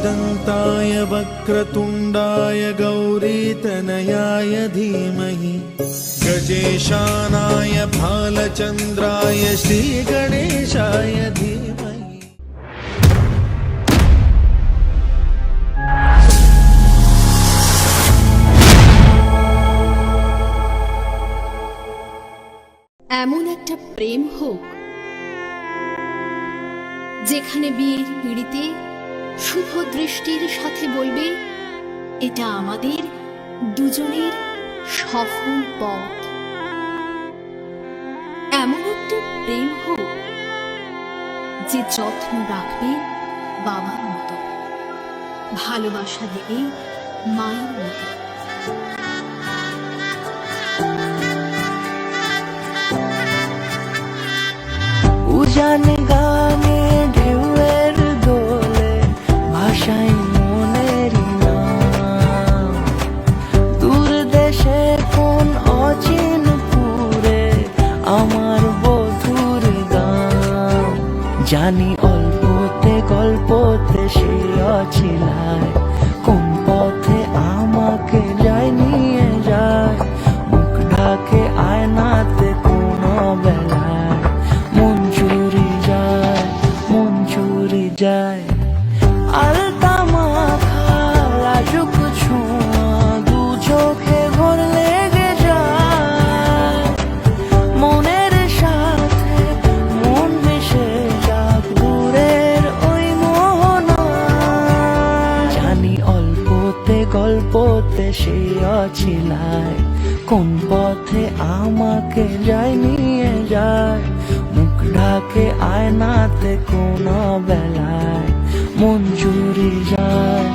एकदन्ताय वक्रतुण्डाय गौरीतनयाय धीमहि गजेशानाय भालचन्द्राय श्रीगणेशाय धीमहि। এমন একটা প্রেম হোক যেখানে বিয়ের পিড়িতে শুভ দৃষ্টির সাথে বলবে এটা আমাদের দুজনের সফল পথ। এমন একটা প্রেম হোক যে যত্ন রাখবে বাবার মতো, ভালোবাসা দেবে মায়ের মতো। উজান গানে ঢেউয়ের দোলে ভাষায় মনের নাম, দূর দেশে কোন অচিন পুরে আমার বধুর গান। জানি অল্পতে গল্পতে সে অছিলায়, কোন পথে আমাকে যায় নিয়ে যায়, মুখ ঢাকে আয়নাতে কোনো বেলায় মন চুরি যায়। আলতা মাখা লাজুক ছোঁয়া দু চোখে ঘোর লেগে যায়, মনের সাথে মন মিশে যাক দূরের ওই মোহনা। জানি অল্পতে গল্পতে সে অছিলায়, কোন পথে আমাকে যায় নিয়ে যায়, মুখ ঢাকে আয়নাতে কোনো বেলায় মন চুরি যায়।